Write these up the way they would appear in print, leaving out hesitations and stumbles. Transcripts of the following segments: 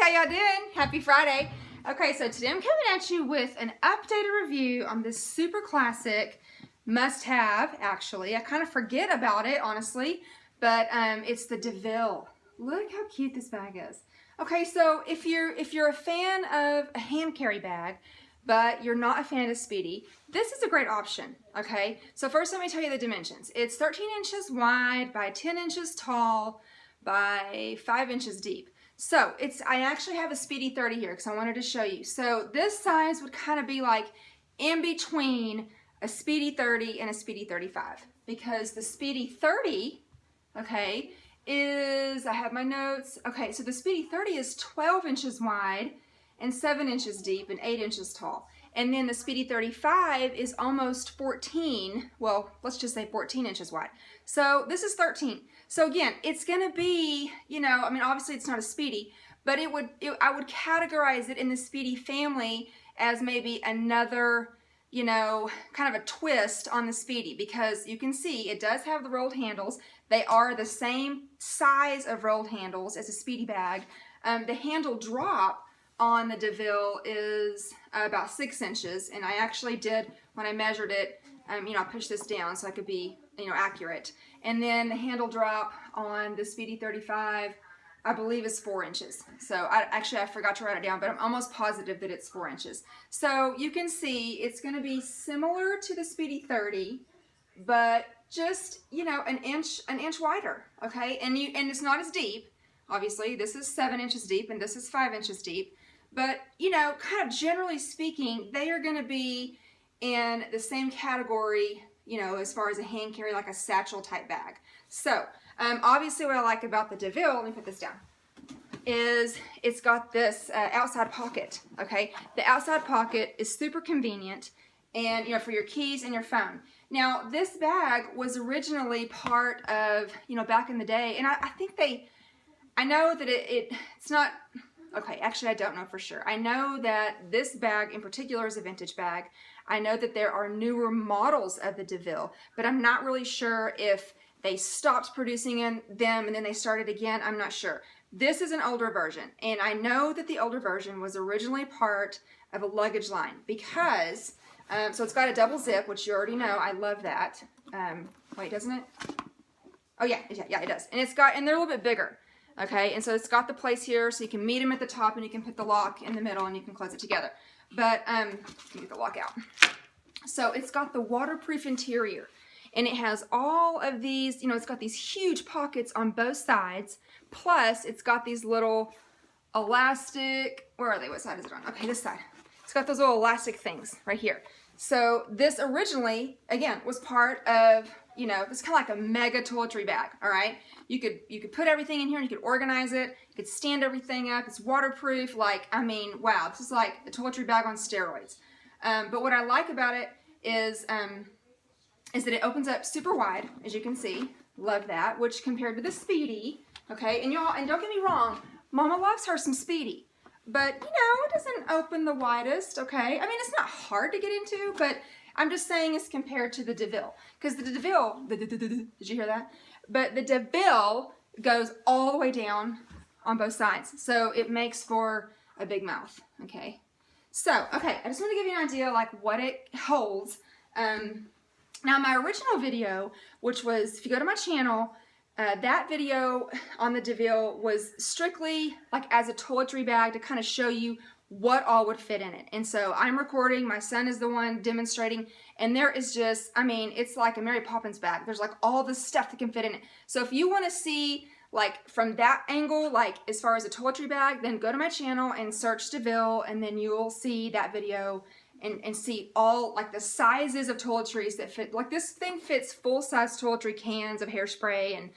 how y'all doing? Happy Friday. Okay, so today I'm coming at you with an updated review on this super classic must-have, actually. I kind of forget about it, honestly, but it's the Deauville. Look how cute this bag is. Okay, so if you're a fan of a hand carry bag, but you're not a fan of Speedy, this is a great option, okay? So first let me tell you the dimensions. It's 13 inches wide by 10 inches tall by 5 inches deep. So I actually have a Speedy 30 here because I wanted to show you. So this size would kind of be like in between a Speedy 30 and a Speedy 35, because the Speedy 30, okay, I have my notes. Okay, so the Speedy 30 is 12 inches wide and 7 inches deep and 8 inches tall. And then the Speedy 35 is almost 14, well, let's just say 14 inches wide. So this is 13. So again, it's gonna be, you know, I mean, obviously it's not a Speedy, but I would categorize it in the Speedy family as maybe another, you know, kind of a twist on the Speedy, because you can see it does have the rolled handles. They are the same size of rolled handles as a Speedy bag. The handle drop on the Deauville is about 6 inches, and I actually did, when I measured it, you know, I pushed this down so I could be, you know, accurate. And then the handle drop on the Speedy 35, I believe, is 4 inches. So I forgot to write it down, but I'm almost positive that it's 4 inches. So you can see it's going to be similar to the Speedy 30, but just, you know, an inch wider, okay? And it's not as deep. Obviously, this is 7 inches deep and this is 5 inches deep. But, you know, kind of generally speaking, they are going to be in the same category, you know, as far as a hand carry, like a satchel type bag. So, obviously what I like about the Deauville, let me put this down, is it's got this outside pocket, okay? The outside pocket is super convenient, and, you know, for your keys and your phone. Now, this bag was originally part of, you know, back in the day, and I think I know that it's not, okay, actually I don't know for sure. I know that this bag in particular is a vintage bag. I know that there are newer models of the Deauville, but I'm not really sure if they stopped producing them and then they started again. I'm not sure. This is an older version, and I know that the older version was originally part of a luggage line because, so it's got a double zip, which you already know. I love that. Wait, doesn't it? Oh yeah, it does. And they're a little bit bigger. Okay, and so it's got the place here so you can meet them at the top and you can put the lock in the middle and you can close it together. But, let me get the lock out. So it's got the waterproof interior, and it has all of these, you know, it's got these huge pockets on both sides, plus it's got these little elastic, where are they? What side is it on? Okay, this side. It's got those little elastic things right here. So this originally, again, was part of, you know, it's kind of like a mega toiletry bag, all right? You could put everything in here and you could organize it. You could stand everything up. It's waterproof. Like, I mean, wow, this is like a toiletry bag on steroids. But what I like about it is that it opens up super wide, as you can see. Love that, which compared to the Speedy, okay? And y'all, and don't get me wrong, Mama loves her some Speedy. But, you know, it doesn't open the widest, okay? I mean, it's not hard to get into, but I'm just saying it's compared to the Deauville. Because the Deauville, did you hear that? But the Deauville goes all the way down on both sides. So it makes for a big mouth, okay? So, okay, I just want to give you an idea, like, what it holds. Now, my original video, which was, if you go to my channel, that video on the Deauville was strictly like as a toiletry bag to kind of show you what all would fit in it. And so I'm recording, my son is the one demonstrating, and there is just, I mean, it's like a Mary Poppins bag. There's like all this stuff that can fit in it. So if you want to see like from that angle, like as far as a toiletry bag, then go to my channel and search Deauville, and then you'll see that video and see all like the sizes of toiletries that fit. Like this thing fits full-size toiletry cans of hairspray and,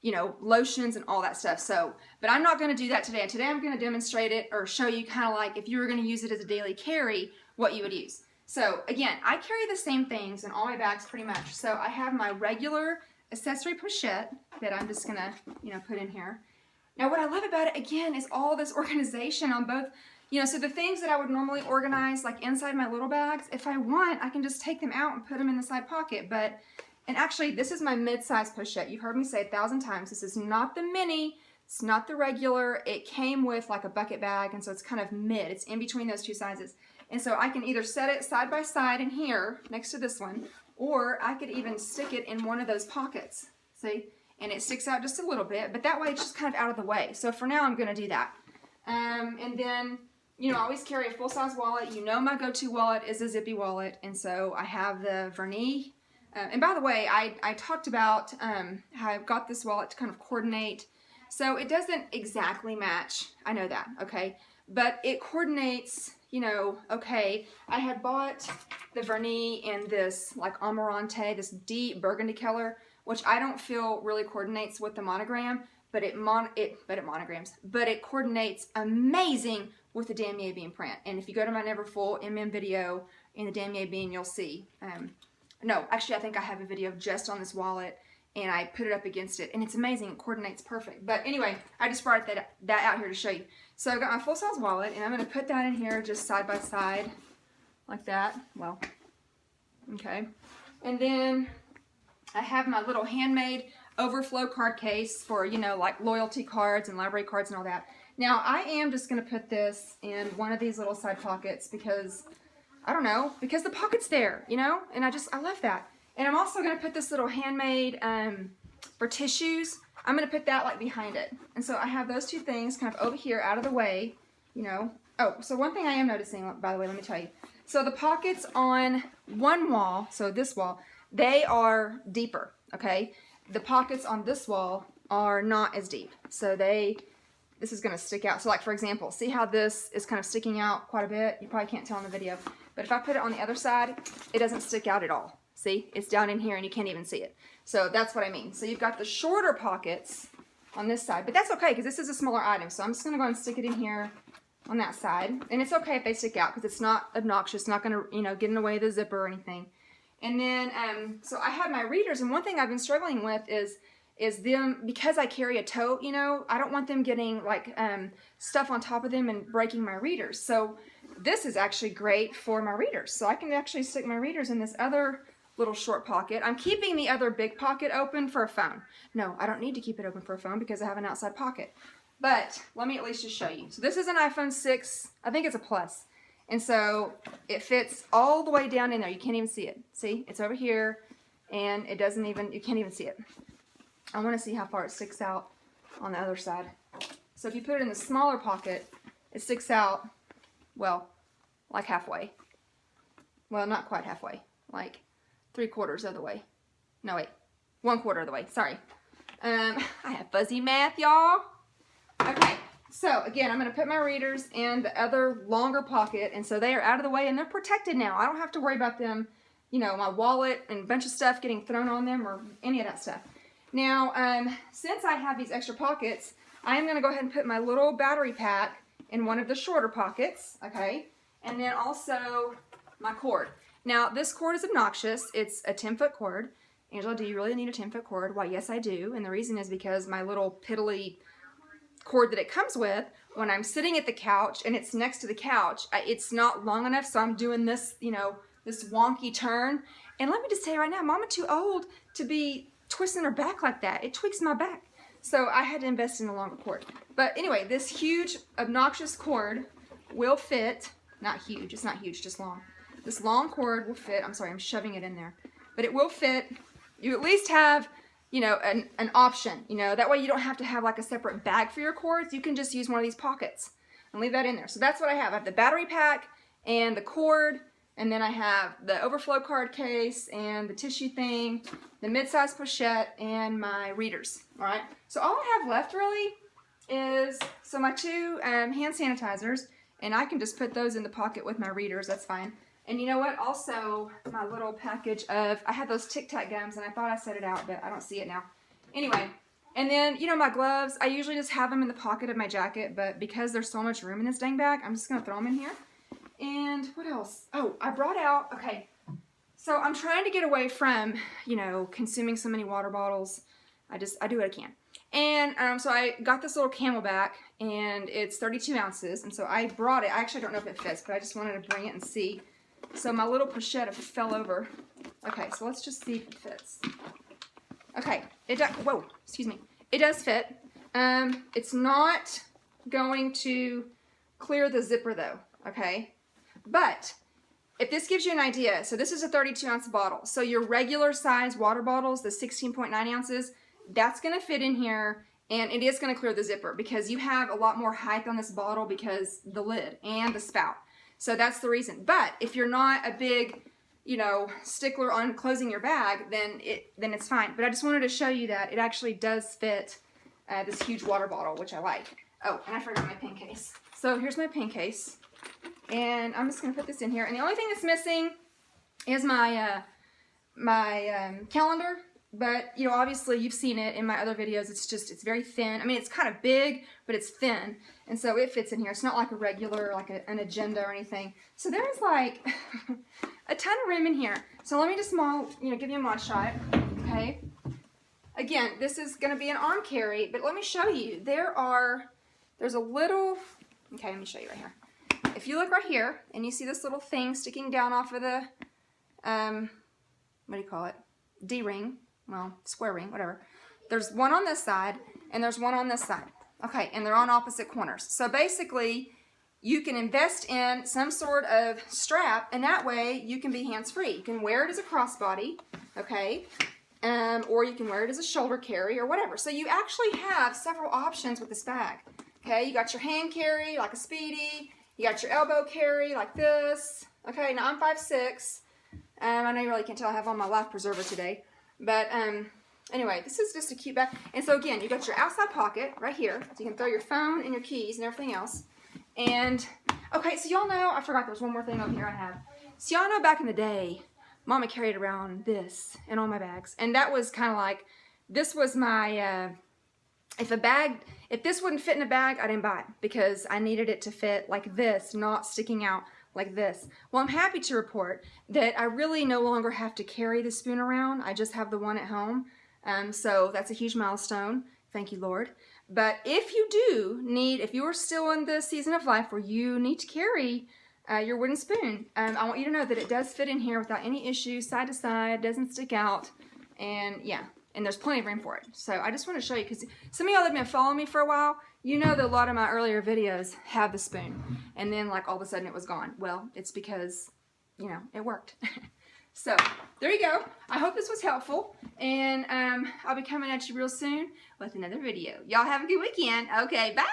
you know, lotions and all that stuff. So, but I'm not going to do that today. Today I'm going to demonstrate it or show you kind of like if you were going to use it as a daily carry, what you would use. So again, I carry the same things in all my bags pretty much. So I have my regular accessory pochette that I'm just going to, you know, put in here. Now what I love about it, again, is all this organization on both, you know, so the things that I would normally organize like inside my little bags, if I want, I can just take them out and put them in the side pocket. But, and actually this is my mid-size pochette. You've heard me say 1,000 times, this is not the mini. It's not the regular. It came with like a bucket bag, and so it's kind of mid. It's in between those two sizes. And so I can either set it side by side in here next to this one, or I could even stick it in one of those pockets. See? And it sticks out just a little bit, but that way it's just kind of out of the way. So for now, I'm going to do that. And then, you know, I always carry a full-size wallet. You know my go-to wallet is a Zippy Wallet, and so I have the Vernis. And by the way, I talked about how I've got this wallet to kind of coordinate. So it doesn't exactly match. I know that, okay? But it coordinates, you know, okay. I had bought the Vernis in this like Amarante, this deep burgundy color, which I don't feel really coordinates with the monogram, but it monograms. But it coordinates amazing with the damier bean print. And if you go to my Never Full MM video in the damier bean, you'll see. No, actually I think I have a video just on this wallet, and I put it up against it, and it's amazing. It coordinates perfect. But anyway, I just brought that out here to show you. So I've got my full-size wallet, and I'm going to put that in here just side by side, like that. Well, okay. And then I have my little handmade overflow card case for, you know, like loyalty cards and library cards and all that. Now, I am just going to put this in one of these little side pockets because, I don't know, because the pocket's there, you know, and I love that. And I'm also going to put this little handmade for tissues. I'm going to put that like behind it. And so I have those two things kind of over here out of the way, you know. Oh, so one thing I am noticing, by the way, let me tell you. So the pockets on one wall, so this wall, they are deeper, okay? The pockets on this wall are not as deep. So this is going to stick out. So like, for example, see how this is kind of sticking out quite a bit? You probably can't tell in the video. But if I put it on the other side, it doesn't stick out at all. See, it's down in here and you can't even see it. So that's what I mean. So you've got the shorter pockets on this side, but that's okay because this is a smaller item. So I'm just going to go and stick it in here on that side. And it's okay if they stick out because it's not obnoxious. It's not going to, you know, get in the way of the zipper or anything. And then, so I have my readers, and one thing I've been struggling with is them, because I carry a tote, you know, I don't want them getting like stuff on top of them and breaking my readers. So this is actually great for my readers. So I can actually stick my readers in this other little short pocket. I'm keeping the other big pocket open for a phone. No, I don't need to keep it open for a phone because I have an outside pocket. But let me at least just show you. So this is an iPhone 6. I think it's a Plus. And so it fits all the way down in there. You can't even see it. See? It's over here, and it doesn't even, you can't even see it. I want to see how far it sticks out on the other side. So if you put it in the smaller pocket, it sticks out, well, like halfway. Well, not quite halfway. Like 3/4 of the way. No, wait. 1/4 of the way. Sorry. I have fuzzy math, y'all. Okay. So, again, I'm going to put my readers in the other longer pocket, and so they are out of the way, and they're protected now. I don't have to worry about them, you know, my wallet and a bunch of stuff getting thrown on them or any of that stuff. Now, since I have these extra pockets, I am going to go ahead and put my little battery pack in one of the shorter pockets, okay? And then also my cord. Now, this cord is obnoxious. It's a 10-foot cord. Angela, do you really need a 10-foot cord? Why, yes, I do. And the reason is because my little piddly cord that it comes with, when I'm sitting at the couch and it's next to the couch, it's not long enough, so I'm doing this, you know, this wonky turn. And let me just tell you right now, Mama too old to be twisting her back like that. It tweaks my back. So I had to invest in a longer cord. But anyway, this huge, obnoxious cord will fit. Not huge. It's not huge, just long. This long cord will fit. I'm sorry, I'm shoving it in there. But it will fit. You at least have, you know, an option. You know, that way you don't have to have like a separate bag for your cords. You can just use one of these pockets and leave that in there. So that's what I have. I have the battery pack and the cord. And then I have the overflow card case and the tissue thing, the mid-size pochette, and my readers. All right. So all I have left really is my two hand sanitizers. And I can just put those in the pocket with my readers. That's fine. And you know what? Also, my little package of, I had those Tic Tac gums, and I thought I set it out, but I don't see it now. Anyway, and then, you know, my gloves, I usually just have them in the pocket of my jacket, but because there's so much room in this dang bag, I'm just going to throw them in here. And what else? Oh, I brought out, okay, so I'm trying to get away from, you know, consuming so many water bottles. I do what I can. And so I got this little Camelback, and it's 32 ounces, and so I brought it. I actually don't know if it fits, but I just wanted to bring it and see. So my little pochette fell over. Okay, so let's just see if it fits. Okay, it does, whoa, excuse me. It does fit. It's not going to clear the zipper though, okay? But if this gives you an idea, so this is a 32-ounce bottle. So your regular size water bottles, the 16.9 ounces, that's going to fit in here, and it is going to clear the zipper because you have a lot more height on this bottle because the lid and the spout. So that's the reason. But if you're not a big, you know, stickler on closing your bag, then it's fine. But I just wanted to show you that it actually does fit this huge water bottle, which I like. Oh, and I forgot my pen case. So here's my pen case. And I'm just going to put this in here. And the only thing that's missing is my calendar. But, you know, obviously you've seen it in my other videos. It's very thin. I mean, it's kind of big, but it's thin. And so it fits in here. It's not like a regular, like an agenda or anything. So there's like a ton of room in here. So let me just give you a mod shot. Okay. Again, this is going to be an arm carry, but let me show you. There's a little, okay, let me show you right here. If you look right here and you see this little thing sticking down off of the, what do you call it? D-ring. Well, square ring, whatever. There's one on this side and there's one on this side. Okay, and they're on opposite corners. So basically, you can invest in some sort of strap, and that way you can be hands-free. You can wear it as a crossbody, okay, or you can wear it as a shoulder carry or whatever. So you actually have several options with this bag. Okay, you got your hand carry like a Speedy. You got your elbow carry like this. Okay, now I'm 5'6". I know you really can't tell I have on my life preserver today. But anyway, this is just a cute bag. And so again, you got your outside pocket right here. So you can throw your phone and your keys and everything else. And, okay, so y'all know, I forgot there's one more thing over here I have. So y'all know back in the day, Mama carried around this in all my bags. And that was kind of like, this was my, if this wouldn't fit in a bag, I didn't buy it. Because I needed it to fit like this, not sticking out like this. Well, I'm happy to report that I really no longer have to carry the spoon around. I just have the one at home. So that's a huge milestone. Thank you, Lord. But if you do need, if you are still in the season of life where you need to carry your wooden spoon, I want you to know that it does fit in here without any issues, side to side, doesn't stick out, and yeah, and there's plenty of room for it. So I just want to show you, because some of y'all that have been following me for a while, you know that a lot of my earlier videos have the spoon, and then like all of a sudden it was gone. Well, it's because, you know, it worked. So there you go. I hope this was helpful, and I'll be coming at you real soon with another video. Y'all have a good weekend. Okay, bye.